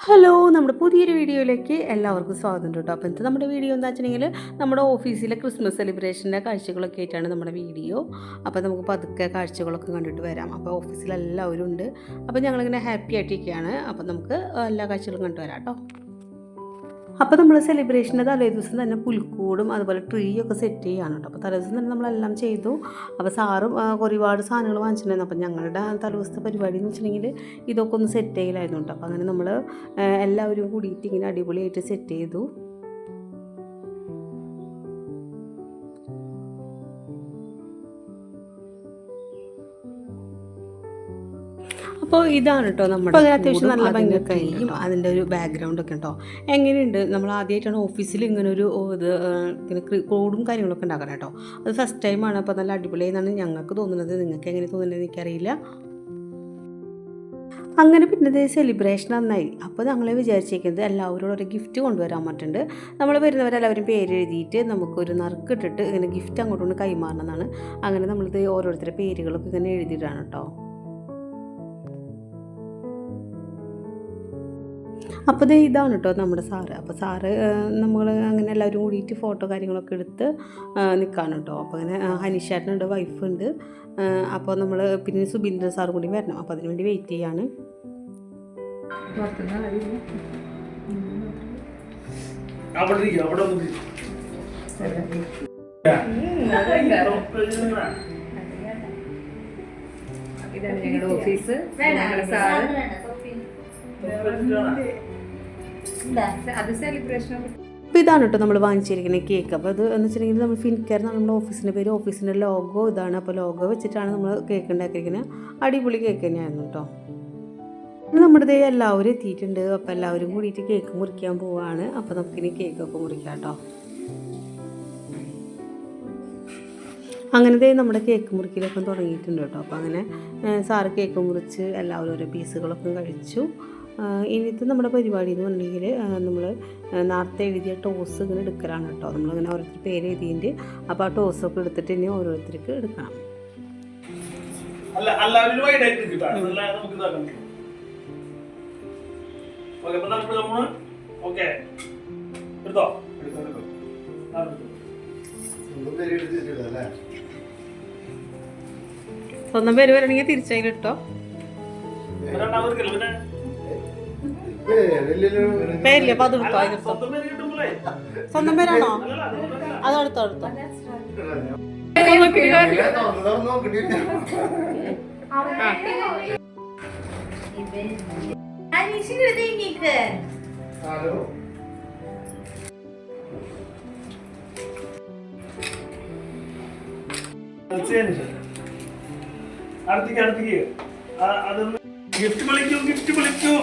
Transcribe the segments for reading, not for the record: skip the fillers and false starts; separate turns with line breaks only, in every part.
Hello നമ്മുടെ പുതിയൊരു വീഡിയോയിലേക്ക് എല്ലാവർക്കും സ്വാഗതം കേട്ടോ. അപ്പോൾ ഇന്നത്തെ നമ്മുടെ വീഡിയോ എന്താ വെച്ചിട്ടുണ്ടെങ്കിൽ നമ്മുടെ ഓഫീസിലെ ക്രിസ്മസ് സെലിബ്രേഷൻ്റെ കാഴ്ചകളൊക്കെ ആയിട്ടാണ് നമ്മുടെ വീഡിയോ. അപ്പോൾ നമുക്ക് പതുക്കെ കാഴ്ചകളൊക്കെ കണ്ടിട്ട് വരാം. അപ്പോൾ ഓഫീസിലെല്ലാവരും ഉണ്ട്. അപ്പോൾ ഞങ്ങളിങ്ങനെ ഹാപ്പി ആയിട്ടിരിക്കുകയാണ്. അപ്പോൾ നമുക്ക് എല്ലാ കാഴ്ചകളും കണ്ടു വരാം കേട്ടോ. അപ്പോൾ നമ്മൾ സെലിബ്രേഷൻ്റെ തലേ ദിവസം തന്നെ പുൽക്കൂടും അതുപോലെ ട്രീ ഒക്കെ സെറ്റ് ചെയ്യുകയാണ് കേട്ടോ. അപ്പോൾ തലേ ദിവസം തന്നെ നമ്മളെല്ലാം ചെയ്തു. അപ്പോൾ സാറും ഒരുപാട് സാധനങ്ങൾ വാങ്ങിച്ചിട്ടുണ്ടായിരുന്നു. അപ്പോൾ ഞങ്ങളുടെ തലേദിവസത്തെ പരിപാടി എന്ന് വെച്ചിട്ടുണ്ടെങ്കിൽ ഇതൊക്കെ ഒന്ന് സെറ്റ് ചെയ്യലായിരുന്നു കേട്ടോ. അപ്പോൾ അങ്ങനെ നമ്മൾ എല്ലാവരും കൂടിയിട്ട് ഇങ്ങനെ അടിപൊളിയായിട്ട് സെറ്റ് ചെയ്തു. അപ്പോൾ ഇതാണ് കേട്ടോ നമ്മുടെ അത്യാവശ്യം നല്ല ഭംഗിയൊക്കെയും അതിൻ്റെ ഒരു ബാക്ക്ഗ്രൗണ്ടൊക്കെ കേട്ടോ. എങ്ങനെയുണ്ട്, നമ്മൾ ആദ്യമായിട്ടാണ് ഓഫീസിൽ ഇങ്ങനെ ഒരു ഇത് ഇങ്ങനെ കോഡും കാര്യങ്ങളൊക്കെ ഉണ്ടാക്കണം കേട്ടോ. അത് ഫസ്റ്റ് ടൈമാണ്. അപ്പോൾ നല്ല അടിപൊളിയെന്നാണ് ഞങ്ങൾക്ക് തോന്നുന്നത്. നിങ്ങൾക്ക് എങ്ങനെ തോന്നുന്നത് എനിക്കറിയില്ല. അങ്ങനെ പിന്നെ സെലിബ്രേഷൻ നന്നായി. അപ്പോൾ ഞങ്ങൾ വിചാരിച്ചിരിക്കുന്നത് എല്ലാവരോടും ഒരു ഗിഫ്റ്റ് കൊണ്ടുവരാൻ പറ്റുന്നുണ്ട്. നമ്മൾ വരുന്നവരെല്ലാവരും പേര് എഴുതിയിട്ട് നമുക്കൊരു നറുക്കിട്ടിട്ട് ഇങ്ങനെ ഗിഫ്റ്റ് അങ്ങോട്ടൊന്ന് കൈമാറണമെന്നാണ്. അങ്ങനെ നമ്മളിത് ഓരോരുത്തരുടെ പേരുകളൊക്കെ ഇങ്ങനെ എഴുതിയിട്ടാണ് കേട്ടോ. അപ്പോൾ ഇതാണ് കേട്ടോ നമ്മുടെ സാറ്. അപ്പോൾ സാറ് നമ്മൾ അങ്ങനെ എല്ലാവരും കൂടിയിട്ട് ഫോട്ടോ കാര്യങ്ങളൊക്കെ എടുത്ത് നിൽക്കാണ് കേട്ടോ. അപ്പോൾ അങ്ങനെ ഹനീഷേട്ടനുണ്ട്, വൈഫുണ്ട്. അപ്പോൾ നമ്മൾ പിന്നെ സുബീന്ദ്രൻ സാറും കൂടി വരണം. അപ്പോൾ അതിന് വേണ്ടി വെയിറ്റ് ചെയ്യാണ്.
ഇതാണ് ഞങ്ങളുടെ ഓഫീസ്.
അപ്പോൾ ഇതാണ് കേട്ടോ നമ്മൾ വാങ്ങിച്ചിരിക്കുന്ന കേക്ക്. അപ്പോൾ അത് എന്ന് വെച്ചിട്ടുണ്ടെങ്കിൽ നമ്മൾ ഫിൻകെയർ എന്നാണ് നമ്മുടെ ഓഫീസിൻ്റെ പേര്. ഓഫീസിൻ്റെ ലോഗോ ഇതാണ്. അപ്പോൾ ലോഗോ വെച്ചിട്ടാണ് നമ്മൾ കേക്ക് ഉണ്ടാക്കിയിരിക്കുന്നത്. അടിപൊളി കേക്ക് തന്നെയായിരുന്നു കേട്ടോ. നമ്മുടെ എല്ലാവരും എത്തിയിട്ടുണ്ട്. അപ്പോൾ എല്ലാവരും കൂടിയിട്ട് കേക്ക് മുറിക്കാൻ പോവുകയാണ്. അപ്പോൾ നമുക്കിനി കേക്കൊക്കെ മുറിക്കാം കേട്ടോ. അങ്ങനത്തെ നമ്മുടെ കേക്ക് മുറിക്കലൊക്കെ തുടങ്ങിയിട്ടുണ്ട് കേട്ടോ. അപ്പോൾ അങ്ങനെ സാറ് കേക്ക് മുറിച്ച് എല്ലാവരും ഓരോ പീസുകളൊക്കെ കഴിച്ചു. ഇന്നത്തെ നമ്മുടെ പരിപാടി എന്ന് പറഞ്ഞെങ്കിൽ നമ്മൾ നേരത്തെ എഴുതിയ ടോസ് ഇങ്ങനെ എടുക്കലാണ് കേട്ടോ. നമ്മളിങ്ങനെ ഓരോരുത്തർ പേര് എഴുതിയിട്ട് അപ്പോൾ ആ ടോസൊക്കെ എടുത്തിട്ട് ഇനി ഓരോരുത്തർക്ക് എടുക്കണം. സ്വന്തം പേര് വരണമെങ്കിൽ തിരിച്ചതിലിട്ടോ. പേരില്ലേ? അപ്പോൾ അതെടുത്തോ. സ്വന്തം പേരാണോ? അതെടുത്തോ എടുത്തോ.
അടുത്തേക്ക് അതൊന്ന് ഗിഫ്റ്റ് വിളിക്കൂ.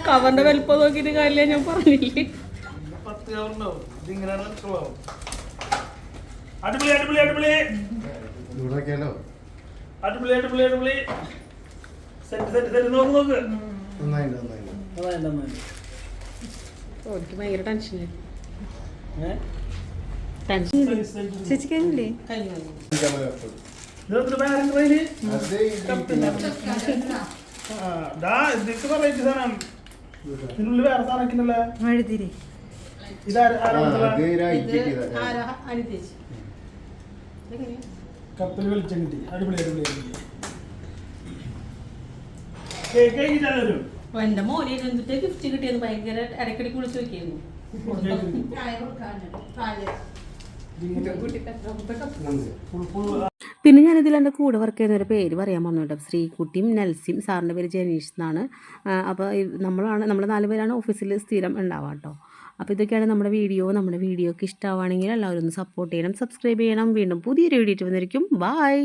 കവറിന്റെ വലിപ്പം നോക്കിയിട്ട് കാര്യമില്ല, ഞാൻ പറഞ്ഞില്ലേ.
അടിപൊളി. സെറ്റ് നോക്ക്.
എനിക്ക് ഭയങ്കര ടെൻഷനായിരുന്നു. ചേച്ചി കഴിഞ്ഞില്ലേ?
ഇതിനുള്ളിൽ വേറെ സാധനത്തിനല്ലേ
വഴുതിരി.
കപ്പിൽ വെളിച്ചം കിട്ടി. അടിപൊളി. കേക്ക് കഴിഞ്ഞിട്ടല്ലോ
എന്റെ മോനെ എന്തിട്ട് ഗിഫ്റ്റ് കിട്ടിയെന്ന് ഭയങ്കര ഇടയ്ക്കിടയ്ക്ക് വിളിച്ചു നോക്കിയായിരുന്നു. പിന്നെ ഞാനിതിൽ എൻ്റെ കൂടെ വർക്ക് ചെയ്യുന്നവരുടെ പേര് പറയാൻ പറഞ്ഞു കേട്ടോ. ശ്രീകുട്ടിയും നെൽസിയും, സാറിൻ്റെ പേര് ജനീഷ് എന്നാണ്. അപ്പോൾ നമ്മൾ 4 പേരാണ് ഓഫീസിൽ സ്ഥിരം ഉണ്ടാവുക കേട്ടോ. അപ്പോൾ ഇതൊക്കെയാണ് നമ്മുടെ വീഡിയോക്ക് ഇഷ്ടമാവുകയാണെങ്കിൽ എല്ലാവരും ഒന്ന് സപ്പോർട്ട് ചെയ്യണം, സബ്സ്ക്രൈബ് ചെയ്യണം. വീണ്ടും പുതിയൊരു വീഡിയോ വന്നിരിക്കും. ബൈ.